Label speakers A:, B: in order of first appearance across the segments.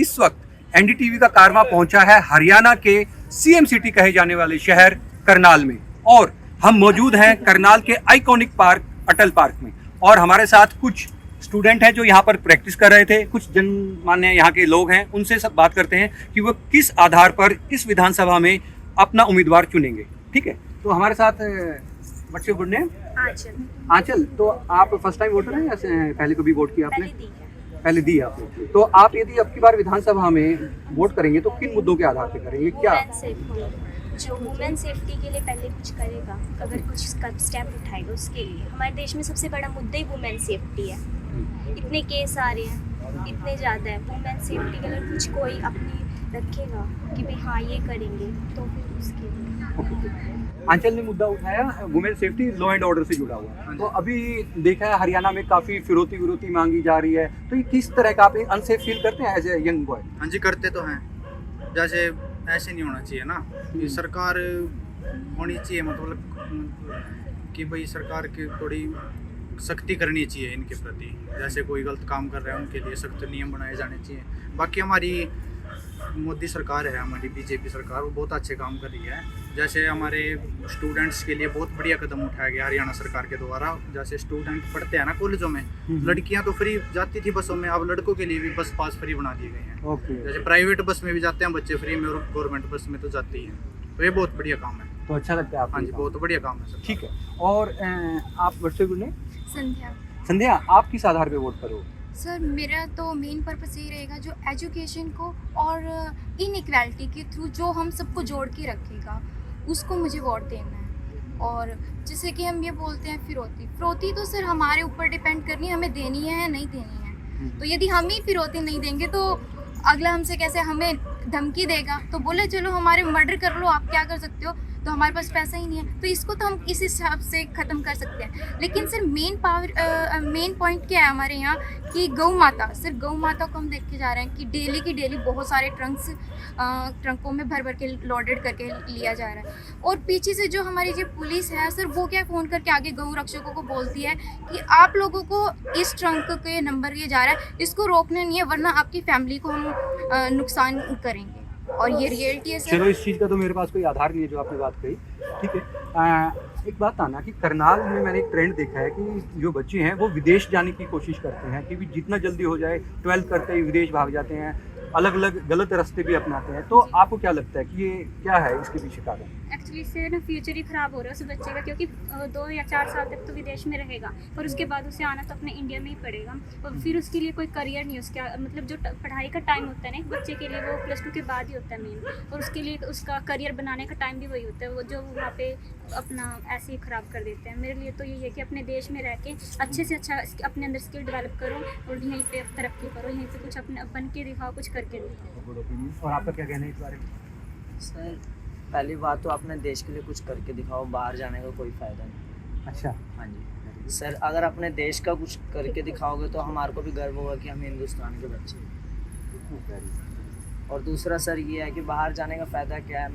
A: इस वक्त एनडीटीवी का कारवां पहुंचा है हरियाणा के सीएम सिटी कहे जाने वाले शहर करनाल में, और हम मौजूद हैं करनाल के आइकॉनिक पार्क अटल पार्क में। और हमारे साथ कुछ स्टूडेंट हैं जो यहाँ पर प्रैक्टिस कर रहे थे, कुछ जनमान्य यहाँ के लोग हैं, उनसे सब बात करते हैं कि वो किस आधार पर इस विधानसभा में अपना उम्मीदवार चुनेंगे। ठीक है, तो हमारे साथ बच्चे गुड नेम आंचल। तो आप फर्स्ट टाइम वोटर हैं या पहले कभी वोट किया आपने? पहले दी आपने। तो आप यदि अब की बार विधानसभा में वोट करेंगे तो किन मुद्दों के आधार पर करेंगे? क्या
B: जो वुमेन सेफ्टी के लिए पहले कुछ करेगा, अगर कुछ स्टेप उठाएगा, उसके लिए हमारे देश में सबसे बड़ा मुद्दा ही वुमेन सेफ्टी है। इतने केस आ रहे हैं, इतने ज़्यादा है। वुमेन सेफ्टी के लिए कुछ कोई अपनी रखेगा कि भाई हाँ ये करेंगे, तो फिर उसके लिए।
A: आंचल ने मुद्दा उठाया women safety law and order से जुड़ा हुआ। तो अभी देखा है हरियाणा में काफ़ी फिरौती विरोती मांगी जा रही है, तो ये किस तरह का आप अनसेफ फील करते हैं एज ए यंग बॉय?
C: हाँ जी, करते तो हैं। जैसे ऐसे नहीं होना चाहिए ना, कि सरकार होनी चाहिए, मतलब कि भाई सरकार की थोड़ी सख्ती करनी चाहिए इनके प्रति। जैसे कोई गलत काम कर रहे हैं उनके लिए सख्त नियम बनाए जाने चाहिए। बाकी हमारी मोदी सरकार है, हमारी बीजेपी सरकार, वो बहुत अच्छे काम कर रही है। जैसे हमारे स्टूडेंट्स के लिए बहुत बढ़िया कदम उठाया गया हरियाणा सरकार के द्वारा। जैसे स्टूडेंट पढ़ते हैं ना कॉलेजों में, लड़कियां तो फ्री जाती थी बसों में, अब लड़कों के लिए भी बस पास फ्री बना दिए गए हैं। जैसे प्राइवेट बस में भी जाते हैं बच्चे फ्री में, और गवर्नमेंट बस में तो जाते ही हैं। तो ये बहुत बढ़िया काम है।
A: तो अच्छा लगता है आपको?
C: हाँ जी, बहुत बढ़िया काम है सर।
A: ठीक है। और आप बच्चे गुड नेम? संध्या, आप किस आधार पे वोट करोगे?
D: सर मेरा तो मेन पर्पस यही रहेगा, जो एजुकेशन को और इनइक्वालिटी के थ्रू जो हम सबको जोड़ के रखेगा, उसको मुझे वोट देना है। और जैसे कि हम ये बोलते हैं फिरौती तो सर हमारे ऊपर डिपेंड करनी है, हमें देनी है या नहीं देनी है। तो यदि हम ही फिरौती नहीं देंगे तो अगला हमसे कैसे हमें धमकी देगा, तो बोले चलो हमारे मर्डर कर लो, आप क्या कर सकते हो, तो हमारे पास पैसा ही नहीं है। तो इसको तो हम इस हिसाब से ख़त्म कर सकते हैं। लेकिन सर मेन पॉइंट क्या है हमारे यहाँ कि गौ माता, सिर्फ गौ माता को हम देख के जा रहे हैं कि डेली की डेली बहुत सारे ट्रंकों में भर के लोडेड करके लिया जा रहा है। और पीछे से जो हमारी जो पुलिस है सर, वो क्या फ़ोन करके आगे गौ रक्षकों को बोलती है कि आप लोगों को इस ट्रंक के नंबर ये जा रहा है, इसको रोकना नहीं है, वरना आपकी फैमिली को हम नुकसान करेंगे। और ये रियलिटी है सर।
A: चलो, इस चीज़ का तो मेरे पास कोई आधार नहीं है जो आपने बात कही। ठीक है। एक बात आना कि करनाल में मैंने एक ट्रेंड देखा है कि जो बच्चे हैं वो विदेश जाने की कोशिश करते हैं कि भी जितना जल्दी हो जाए, 12th करते ही विदेश भाग जाते हैं, अलग अलग गलत रास्ते भी अपनाते हैं। तो आपको क्या लगता है कि ये क्या है इसके पीछे कारण?
B: एक्चुअली इससे ना फ्यूचर ही ख़राब हो रहा है उस बच्चे का, क्योंकि 2 या 4 साल तक तो विदेश में रहेगा, और उसके बाद उसे आना तो अपने इंडिया में ही पड़ेगा। और फिर उसके लिए कोई करियर नहीं, उसका मतलब जो पढ़ाई का टाइम होता है ना एक बच्चे के लिए, वो +2 के बाद ही होता है मेन, और उसके लिए उसका करियर बनाने का टाइम भी वही होता है, वो जो वहाँ पे अपना ऐसे ही ख़राब कर देते हैं। मेरे लिए तो यही है कि अपने देश में रह के अच्छे से अच्छा अपने अंदर स्किल डेवलप करो और यहीं पे तरक्की करो, यहीं पे कुछ अपने बन के दिखाओ, कुछ करके दिखाओ।
A: और आपका क्या कहना है इस बारे में?
E: सर पहली बात तो अपने देश के लिए कुछ करके दिखाओ, बाहर जाने का कोई फ़ायदा नहीं।
A: अच्छा।
E: हाँ जी सर, अगर अपने देश का कुछ करके दिखाओगे तो हमारे को भी गर्व होगा कि हम हिंदुस्तान के बच्चे हैं। और दूसरा सर ये है कि बाहर जाने का फ़ायदा क्या है,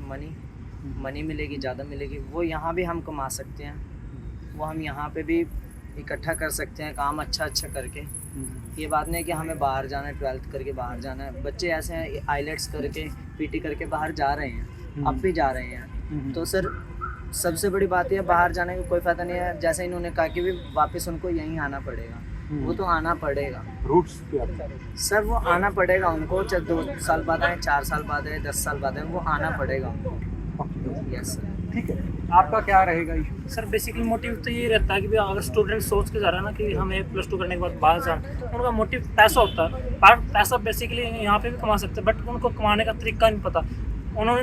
E: मनी मिलेगी, ज़्यादा मिलेगी, वो यहाँ भी हम कमा सकते हैं, वो हम यहाँ पे भी इकट्ठा कर सकते हैं काम अच्छा करके। ये बात नहीं है कि हमें बाहर जाना है, 12th करके बाहर जाना है। बच्चे ऐसे हैं आईलेट्स करके पीटी करके बाहर जा रहे हैं, अब भी जा रहे हैं। तो सर सबसे बड़ी बात यह बाहर जाने का कोई फ़ायदा नहीं है। जैसे इन्होंने कहा कि भी वापस उनको यहीं आना पड़ेगा, वो तो आना पड़ेगा।
A: रूट्स
E: सर वो आना पड़ेगा उनको, चाहे 2 साल बाद आए, 4 साल बाद आए, 10 साल बाद आए, वो आना पड़ेगा उनको। Yes sir.
A: ठीक है, आपका क्या रहेगा इशू?
F: सर बेसिकली मोटिव तो ये रहता है कि भाई अगर स्टूडेंट सोच के जा रहा है ना कि हमें +2 करने के बाद बाहर जाना, तो उनका मोटिव पैसा होता है। पैसा बेसिकली यहाँ पे भी कमा सकते हैं, बट उनको कमाने का तरीका नहीं पता। उन्होंने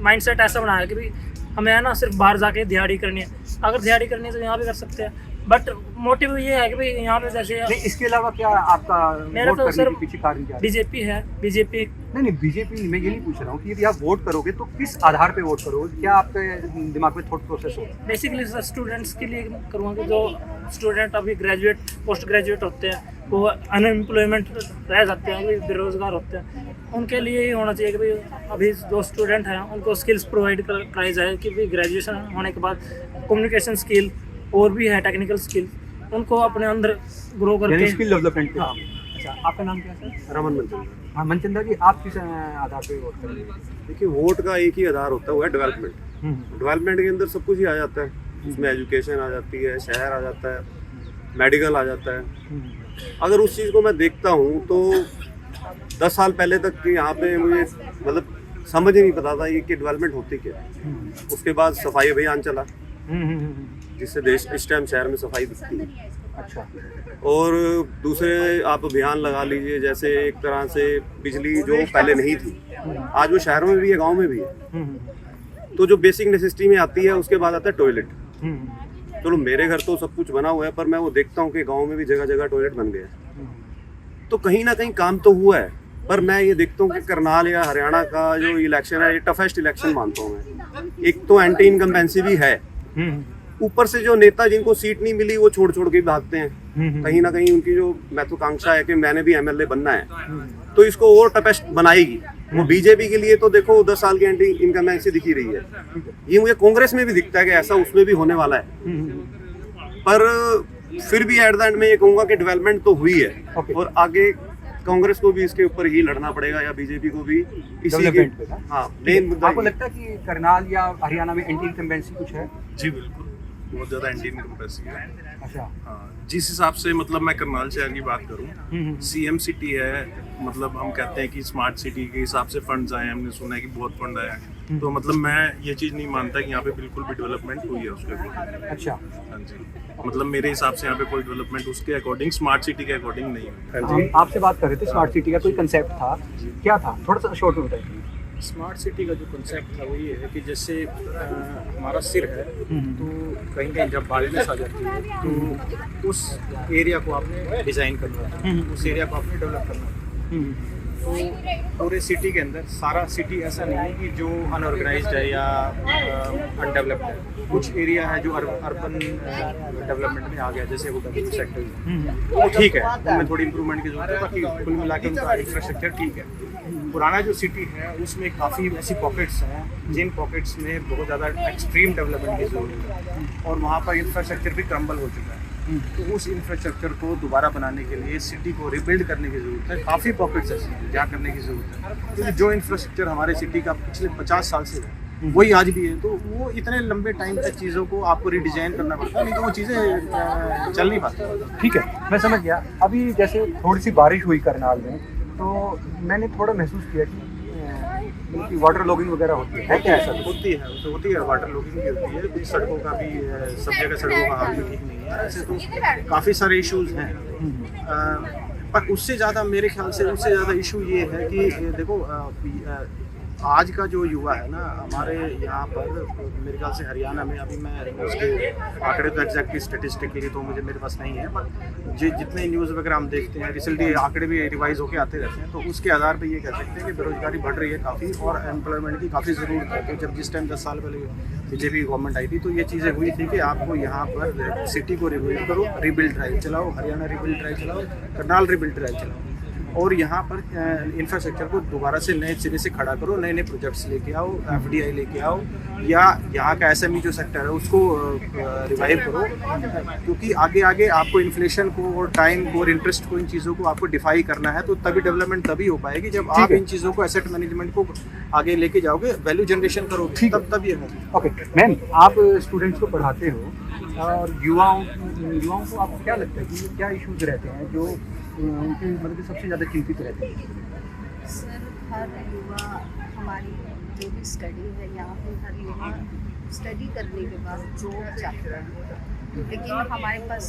F: माइंड सेट ऐसा बनाया कि भाई हमें है ना सिर्फ बाहर जाके दिहाड़ी करनी है। अगर दिहाड़ी करनी है तो यहाँ भी कर सकते हैं, बट मोटिव ये है कि भाई यहाँ पे जैसे
A: नहीं, इसके अलावा क्या आपका
F: मेरा
A: वोट
F: तो
A: करने
F: सर
A: के पीछे कारण क्या है?
F: बीजेपी है। बीजेपी
A: नहीं, बीजेपी मैं ये नहीं पूछ रहा हूँ कि यदि आप वोट करोगे तो किस आधार पे वोट करोगे, क्या आपके दिमाग में थॉट प्रोसेस हो?
F: बेसिकली सर स्टूडेंट्स के लिए करूँगा, जो स्टूडेंट अभी ग्रेजुएट पोस्ट ग्रेजुएट होते हैं, वो अनएम्प्लॉयमेंट रह जाते हैं, बेरोज़गार होते हैं, उनके लिए ही होना चाहिए कि भाई अभी जो स्टूडेंट हैं उनको स्किल्स प्रोवाइड कराई जाए कि भाई ग्रेजुएशन होने के बाद कम्युनिकेशन स्किल और भी है टेक्निकल स्किल, उनको अपने अंदर ग्रो करके
A: स्किल डेवलपमेंट।
F: हाँ,
A: अच्छा, आपका नाम क्या है सर?
G: रमन मंचंदा।
A: हाँ मनचंदा जी, आप किस आधार पे वोट करेंगे?
G: देखिए, वोट का एक ही आधार होता है, वो है डेवलपमेंट। डेवलपमेंट के अंदर सब कुछ ही आ जाता है, उसमें एजुकेशन आ जाती है, शहर आ जाता है, मेडिकल आ जाता है। अगर उस चीज़ को मैं देखता हूँ तो 10 साल पहले तक यहाँ पे मुझे मतलब समझ ही नहीं पता था ये कि डेवलपमेंट होती क्या है। उसके बाद सफाई अभियान चला, जिससे देश इस टाइम शहर में सफाई दिखती है।
A: अच्छा,
G: और दूसरे आप अभियान लगा लीजिए, जैसे एक तरह से बिजली जो पहले नहीं थी, आज वो शहरों में भी है, गांव में भी है। तो जो बेसिक नेसेसिटी में आती है, उसके बाद आता है टॉयलेट। चलो मेरे घर तो सब कुछ बना हुआ है, पर मैं वो देखता हूँ कि गांव में भी जगह जगह टॉयलेट बन गया है। तो कहीं ना कहीं काम तो हुआ है, पर मैं ये देखता हूँ कि करनाल या हरियाणा का जो इलेक्शन है, ये टफेस्ट इलेक्शन मानता हूँ मैं। एक तो एंटी इनकम्बेंसी भी है, ऊपर से जो नेता जिनको सीट नहीं मिली वो छोड़ छोड़ के भागते हैं। कहीं ना कहीं उनकी जो महत्वाकांक्षा है कि मैंने भी एमएलए बनना है, तो इसको और टफेस्ट बनाएगी। वो बीजेपी के लिए तो देखो 10 साल की एंटी इनकम्बेंसी दिखी रही है, ये मुझे कांग्रेस में भी दिखता है कि ऐसा उसमें भी होने वाला है। पर फिर भी एट द एंड में ये कहूँगा कि डेवलपमेंट तो हुई है, और आगे कांग्रेस को भी इसके ऊपर ही लड़ना पड़ेगा, या बीजेपी को भी इसी के। हाँ, मेन मुद्दा
A: आपको लगता है कि करनाल या हरियाणा में एंटी इनकम्बेंसी कुछ है?
H: जी बिल्कुल, बहुत ज़्यादा एंटी इनकम्बेंसी है।
A: अच्छा,
H: हाँ, जिस हिसाब से मतलब मैं करनाल शहर की बात करूँ, सीएम सिटी है, मतलब हम कहते हैं कि स्मार्ट सिटी के हिसाब से फंड्स आए हैं, हमने सुना है कि बहुत फंड आए हैं। तो मतलब मैं ये चीज़ नहीं मानता कि यहाँ पे बिल्कुल भी डेवलपमेंट हुई है उसके अकॉर्डिंग।
A: अच्छा,
H: हाँ जी, मतलब मेरे हिसाब से यहाँ पे कोई डेवलपमेंट उसके अकॉर्डिंग, स्मार्ट सिटी के अकॉर्डिंग नहीं है।
A: हम आपसे बात कर रहे थे, स्मार्ट सिटी का कोई कंसेप्ट था, क्या था? थोड़ा सा शॉर्ट में बताइए।
I: स्मार्ट सिटी का जो कंसेप्ट था वो ये है कि जैसे हमारा सिर है, तो कहीं कहीं जब बारिश आ जाती है तो उस एरिया को आपने डिज़ाइन करना है, उस एरिया को आपने डेवलप करना है। तो पूरे सिटी के अंदर सारा सिटी ऐसा नहीं है कि जो अनऑर्गेनाइज्ड है या अनडेवलप्ड है। कुछ एरिया है जो अर्बन डेवलपमेंट में आ गया, जैसे होटल सेक्टर, तो ठीक है, उनमें थोड़ी इंप्रूवमेंट की जरूरत है, बाकी कुल मिला के उनका इंफ्रास्ट्रक्चर ठीक है। पुराना जो सिटी है उसमें काफ़ी ऐसी पॉकेट्स हैं जिन पॉकेट्स में बहुत ज़्यादा एक्सट्रीम डेवलपमेंट की ज़रूरत है, और वहाँ पर इंफ्रास्ट्रक्चर भी क्रम्बल हो चुका है। तो उस इंफ्रास्ट्रक्चर को दोबारा बनाने के लिए सिटी को रिबिल्ड करने की ज़रूरत है। काफ़ी पॉकेट्स ऐसी हैं जहाँ करने की ज़रूरत है, क्योंकि जो इंफ्रास्ट्रक्चर हमारे सिटी का पिछले 50 साल से है वही आज भी है। तो वो इतने लंबे टाइम तक चीज़ों को आपको रिडिज़ाइन करना पड़ता है, नहीं तो वो चीज़ें चल नहीं पाती।
A: ठीक है, मैं समझ गया। अभी जैसे थोड़ी सी बारिश हुई करनाल में, तो मैंने थोड़ा महसूस किया कि वाटर लॉगिंग वगैरह होती है क्या? ऐसा
I: होती है, वाटर लॉगिंग भी होती है। कुछ सड़कों का भी, सब जगह सड़कों का हाल भी ठीक नहीं है। ऐसे तो काफ़ी सारे इश्यूज हैं, पर उससे ज़्यादा मेरे ख्याल से उससे ज़्यादा इशू ये है कि देखो आज का जो युवा है ना हमारे यहाँ पर, मेरे ख्याल से हरियाणा में, अभी मैं उसके आंकड़े तो एग्जैक्ट स्टेटिस्टिकली तो मुझे मेरे पास नहीं है, पर जितने न्यूज़ वगैरह हम देखते हैं, रिसेंटली आंकड़े भी रिवाइज होकर आते रहते हैं, तो उसके आधार पर ये कह सकते हैं कि बेरोजगारी बढ़ रही है काफ़ी, और एम्प्लॉयमेंट की काफ़ी ज़रूरत है। तो जब जिस टाइम 10 साल पहले बीजेपी गवर्नमेंट आई थी, तो ये चीज़ें हुई थी कि आपको यहाँ पर सिटी को रिबिल्ड करो, रिबिल्ड ड्राइव चलाओ, हरियाणा रिबिल्ड ड्राइव चलाओ, करनाल रिबिल्ड ड्राइव चलाओ, और यहाँ पर इंफ्रास्ट्रक्चर को दोबारा से नए सिरे से खड़ा करो, नए नए प्रोजेक्ट्स लेके आओ, एफडीआई लेके आओ, या यहाँ का एसएमई जो सेक्टर है उसको रिवाइव करो, क्योंकि आगे आगे आपको इन्फ्लेशन को और टाइम को और इंटरेस्ट को, इन चीज़ों को आपको डिफाई करना है। तो तभी डेवलपमेंट तभी हो पाएगी जब आप इन चीज़ों को, एसेट मैनेजमेंट को आगे लेके जाओगे, वैल्यू जनरेशन करोगे, तब ये होगा।
A: ओके मैम, आप स्टूडेंट्स को पढ़ाते हो, और युवाओं को आपको क्या लगता है कि क्या इश्यूज रहते हैं जो उनकी मतलब सबसे ज़्यादा चिंतित रहते हैं?
J: सर, हर युवा, हमारी जो भी स्टडी है यहाँ पे, हर युवा स्टडी करने के बाद जॉब चाहता है, लेकिन हमारे पास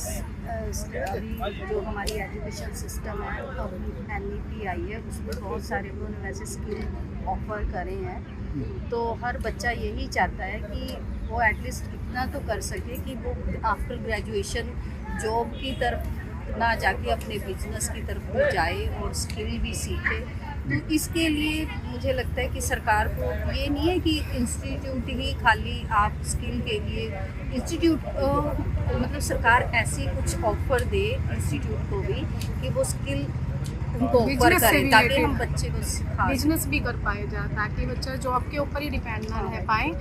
J: अभी जो हमारी एजुकेशन सिस्टम है, अब NEP आई है, उसमें बहुत सारे उन्होंने वैसे स्किल ऑफर करे हैं। तो हर बच्चा यही चाहता है कि वो एटलीस्ट इतना तो कर सके कि वो आफ्टर ग्रेजुएशन जॉब की तरफ ना जाके अपने बिजनेस की तरफ भी जाए और स्किल भी सीखे। तो इसके लिए मुझे लगता है कि सरकार को ये नहीं है कि इंस्टीट्यूट ही खाली आप स्किल के लिए इंस्टीट्यूट, मतलब सरकार ऐसी कुछ ऑफर दे इंस्टीट्यूट को भी कि वो स्किल उनको ऊपर
K: बिजनेस से
J: करें,
K: भी
J: ताकि हम
K: related।
J: बच्चे को सिखा
K: बिजनेस भी कर पाए जा, ताकि बच्चा जॉब के ऊपर ही डिपेंड ना रह पाए,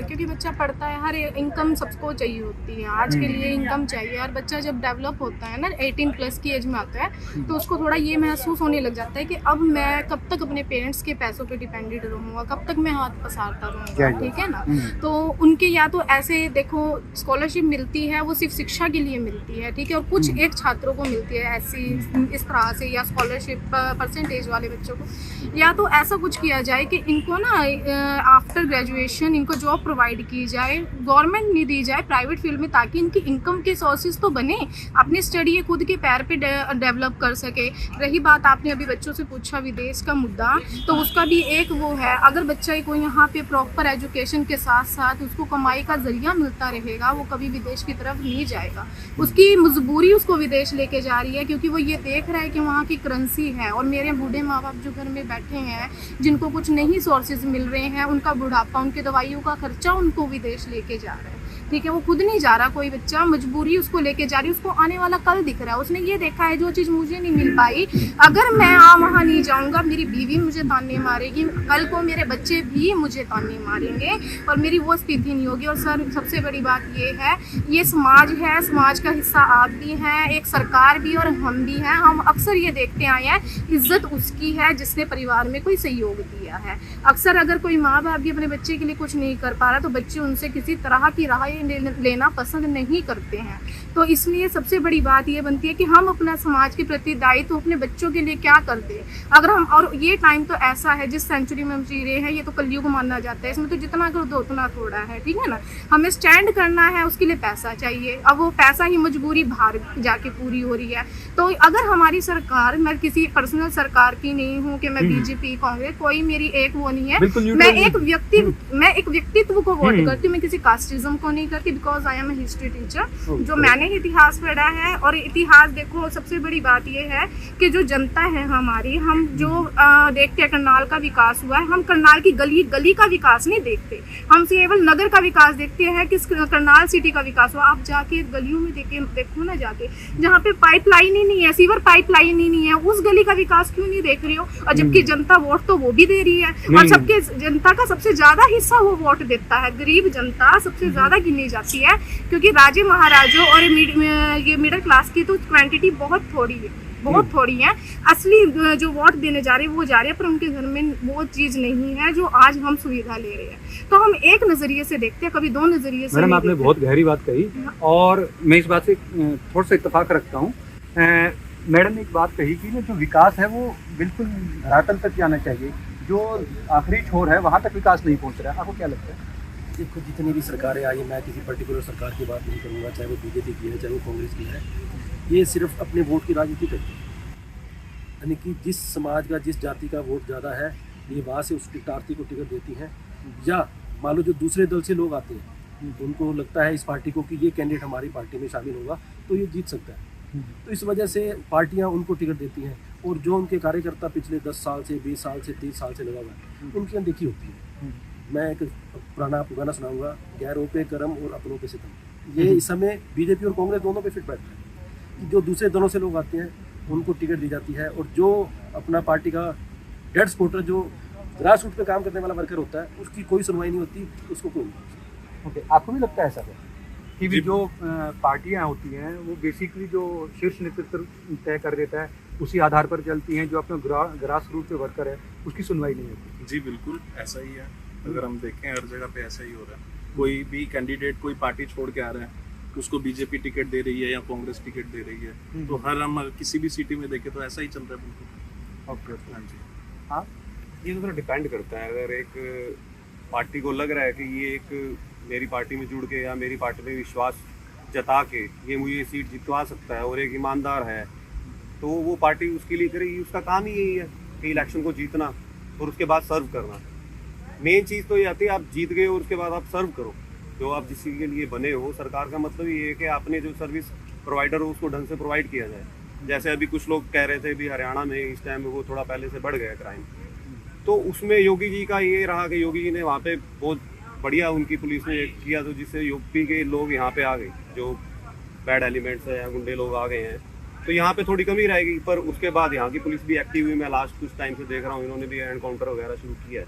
K: क्योंकि बच्चा पढ़ता है, हर इनकम सबको चाहिए होती है, आज के लिए इनकम चाहिए। और बच्चा जब डेवलप होता है ना 18 प्लस की एज में आता है, तो उसको थोड़ा ये महसूस होने लग जाता है कि अब मैं कब तक अपने पेरेंट्स के पैसों पे डिपेंडेंट रहूँगा, कब तक मैं हाथ पसारता रहूँगा, ठीक है ना। तो उनके या तो ऐसे देखो स्कॉलरशिप मिलती है, वो सिर्फ शिक्षा के लिए मिलती है, ठीक है, और कुछ एक छात्रों को मिलती है ऐसी इस तरह से, या स्कॉलरशिप परसेंटेज वाले बच्चों को, या तो ऐसा कुछ किया जाए कि इनको ना आफ्टर ग्रेजुएशन इनको जॉब प्रोवाइड की जाए, गवर्नमेंट नहीं दी जाए, प्राइवेट फील्ड में, ताकि इनकी इनकम के सोर्सेज तो बने, अपनी स्टडी ये खुद के पैर पे डेवलप कर सके। रही बात आपने अभी बच्चों से पूछा विदेश का मुद्दा, तो उसका भी एक वो है, अगर बच्चा को यहाँ पे प्रॉपर एजुकेशन के साथ साथ उसको कमाई का जरिया मिलता रहेगा, वो कभी विदेश की तरफ नहीं जाएगा। उसकी मजबूरी उसको विदेश लेके जा रही है, क्योंकि वो ये देख रहा है कि वहाँ की करेंसी है। और मेरे बूढ़े माँ बाप जो घर में बैठे हैं, जिनको कुछ नहीं सोर्सेज मिल रहे हैं, उनका बुढ़ापा, उनके दवाइयों का खर्चा उनको विदेश लेके जा रहा है, ठीक है, वो खुद नहीं जा रहा, कोई बच्चा मजबूरी उसको लेके जा रही है, उसको आने वाला कल दिख रहा है, उसने ये देखा है जो चीज़ मुझे नहीं मिल पाई, अगर मैं वहाँ नहीं जाऊँगा मेरी बीवी मुझे ताने मारेगी, कल को मेरे बच्चे भी मुझे ताने मारेंगे, और मेरी वो स्थिति नहीं होगी। और सर सबसे बड़ी बात ये है, ये समाज है, समाज का हिस्सा आप भी हैं, एक सरकार भी और हम भी हैं। हम अक्सर ये देखते आए हैं, इज्जत उसकी है जिसने परिवार में कोई सहयोग दिया है। अक्सर अगर कोई माँ बाप भी अपने बच्चे के लिए कुछ नहीं कर पा रहा, तो बच्चे उनसे किसी तरह की राह लेना पसंद नहीं करते हैं। तो इसलिए सबसे बड़ी बात ये बनती है कि हम अपना समाज के प्रति दायित्व अपने बच्चों के लिए क्या कर दें। अगर हम, और ये टाइम तो ऐसा है, जिस सेंचुरी में हम जी रहे हैं, ये तो कलयुग माना जाता है, इसमें तो जितना कर दो उतना थोड़ा है, ठीक है ना। हमें स्टैंड करना है, उसके लिए पैसा चाहिए, अब वो पैसा ही मजबूरी बाहर जाके पूरी हो रही है। तो अगर हमारी सरकार, मैं किसी पर्सनल सरकार की नहीं हूँ कि मैं बीजेपी कांग्रेस, कोई मेरी एक वो नहीं है, मैं एक व्यक्तित्व को वोट करती हूँ, मैं किसी कास्टिज्म को नहीं करती, because I am a history teacher. जो मैंने इतिहास पढ़ा है, और इतिहास देखो, सबसे बड़ी बात ये है कि जो जनता है हमारी, हम जो देखते हैं करनाल का विकास हुआ है, हम करनाल की गली गली का विकास नहीं देखते, हम केवल नगर का विकास देखते हैं कि करनाल सिटी का विकास हुआ। आप जाके गलियों में देखो ना, जाके जहाँ पे पाइपलाइन ही नहीं है, सीवर पाइपलाइन ही नहीं है, उस गली का विकास क्यों नहीं देख रहे हो। और जबकि जनता वोट तो वो भी दे रही है, और सबके जनता का सबसे ज्यादा हिस्सा वो वोट देता है, गरीब जनता सबसे ज्यादा गिनी जाती है, क्योंकि राजे महाराजों और ये मिडिल क्लास की तो क्वांटिटी बहुत थोड़ी है, बहुत थोड़ी है। असली जो वोट देने जा रहे हैं वो जा रहे हैं, पर उनके घर में वो चीज़ नहीं है जो आज हम सुविधा ले रहे हैं। तो हम एक नज़रिए से देखते हैं, कभी दो नज़रिए से।
A: मैडम आपने बहुत गहरी बात कही, और मैं इस बात से थोड़ा सा इत्तेफाक रखता हूँ। मैडम ने एक बात कही कि ना, जो विकास है वो बिल्कुल धरातल तक जाना चाहिए, जो आखिरी छोर है वहाँ तक विकास नहीं पहुँच रहा है। आपको क्या लगता है?
L: देखो, जितनी भी सरकारें आई, मैं किसी पर्टिकुलर सरकार की बात नहीं करूँगा, चाहे वो बीजेपी की है, चाहे वो कांग्रेस की है, ये सिर्फ अपने वोट की राजनीति करती है। यानी कि जिस समाज का, जिस जाति का वोट ज़्यादा है, ये वहाँ से उस टिकटार्थी को टिकट देती हैं, या मान लो जो दूसरे दल से लोग आते हैं, उनको लगता है इस पार्टी को कि ये कैंडिडेट हमारी पार्टी में शामिल होगा तो ये जीत सकता है, तो इस वजह से पार्टियां उनको टिकट देती हैं। और जो उनके कार्यकर्ता पिछले 10 साल से, 20 साल से, 30 साल से लगा हुआ है, उनकी अनदेखी होती है। मैं एक पुराना गाना सुनाऊंगा, गैरों पे करम और अपनों पे सितम। ये इस समय बीजेपी और कांग्रेस दोनों पे फिट बैठता है कि जो दूसरे दलों से लोग आते हैं उनको टिकट दी जाती है, और जो अपना पार्टी का डेड सपोर्टर, जो ग्रास रूट पे काम करने वाला वर्कर होता है, उसकी कोई सुनवाई नहीं होती, उसको कोई नहीं।
A: ओके, आपको भी लगता है ऐसा कि भी जो पार्टियां होती हैं वो बेसिकली जो शीर्ष नेतृत्व तय कर देता है उसी आधार पर चलती हैं, जो अपना ग्रास रूट पे वर्कर है उसकी सुनवाई नहीं होती?
H: जी बिल्कुल ऐसा ही है। अगर हम देखें हर जगह पे ऐसा ही हो रहा है। कोई भी कैंडिडेट कोई पार्टी छोड़ के आ रहा है, उसको बीजेपी टिकट दे रही है या कांग्रेस टिकट दे रही है, तो हर हम किसी भी सिटी में देखें तो ऐसा ही चल रहा है बिल्कुल।
A: ओके,
H: हाँ जी।
A: हाँ,
G: ये तो डिपेंड करता है। अगर एक पार्टी को लग रहा है कि ये एक मेरी पार्टी में जुड़ के या मेरी पार्टी में विश्वास जता के ये मुझे सीट जितवा सकता है और एक ईमानदार है, तो वो पार्टी उसके लिए करेगी। उसका काम ही यही है कि इलेक्शन को जीतना और उसके बाद सर्व करना। मेन चीज़ तो ये आती है, आप जीत गए और उसके बाद आप सर्व करो जो आप जिस के लिए बने हो। सरकार का मतलब ये है कि आपने जो सर्विस प्रोवाइडर हो उसको ढंग से प्रोवाइड किया जाए। जैसे अभी कुछ लोग कह रहे थे भी हरियाणा में इस टाइम में वो थोड़ा पहले से बढ़ गया क्राइम, तो उसमें योगी जी का ये रहा कि योगी जी ने वहाँ पे बहुत बढ़िया उनकी पुलिस ने किया, तो जिससे यूपी के लोग यहाँ पे आ गए, जो बैड एलिमेंट्स है या गुंडे लोग आ गए हैं, तो यहाँ पे थोड़ी कमी रहेगी, पर उसके बाद यहाँ की पुलिस भी एक्टिव हुई। मैं लास्ट कुछ टाइम से देख रहा हूँ इन्होंने भी एनकाउंटर वगैरह शुरू किया है।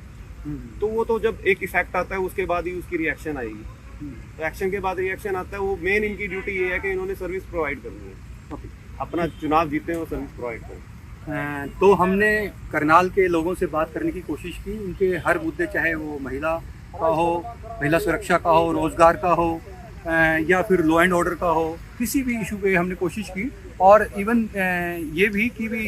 G: तो वो तो जब एक इफेक्ट आता है उसके बाद ही उसकी रिएक्शन आएगी। तो एक्शन के बाद रिएक्शन आता है, वो मेन इनकी ड्यूटी ये है कि इन्होंने सर्विस प्रोवाइड करनी है, अपना चुनाव जीते हैं और सर्विस प्रोवाइड करें।
A: तो हमने करनाल के लोगों से बात करने की कोशिश की, उनके हर मुद्दे, चाहे वो महिला का हो, महिला सुरक्षा का हो, रोजगार का हो, या फिर लॉ एंड ऑर्डर का हो, किसी भी इशू पे हमने कोशिश की। और इवन ये भी कि भी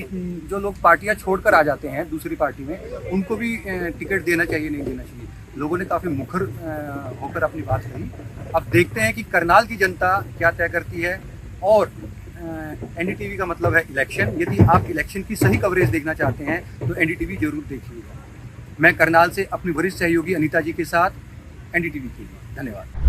A: जो लोग पार्टियां छोड़कर आ जाते हैं दूसरी पार्टी में, उनको भी टिकट देना चाहिए, नहीं देना चाहिए। लोगों ने काफ़ी मुखर होकर अपनी बात कही। अब देखते हैं कि करनाल की जनता क्या तय करती है। और NDTV का मतलब है इलेक्शन। यदि आप इलेक्शन की सही कवरेज देखना चाहते हैं तो NDTV जरूर देखिएगा। मैं करनाल से अपनी वरिष्ठ सहयोगी अनीता जी के साथ NDTV के लिए। धन्यवाद।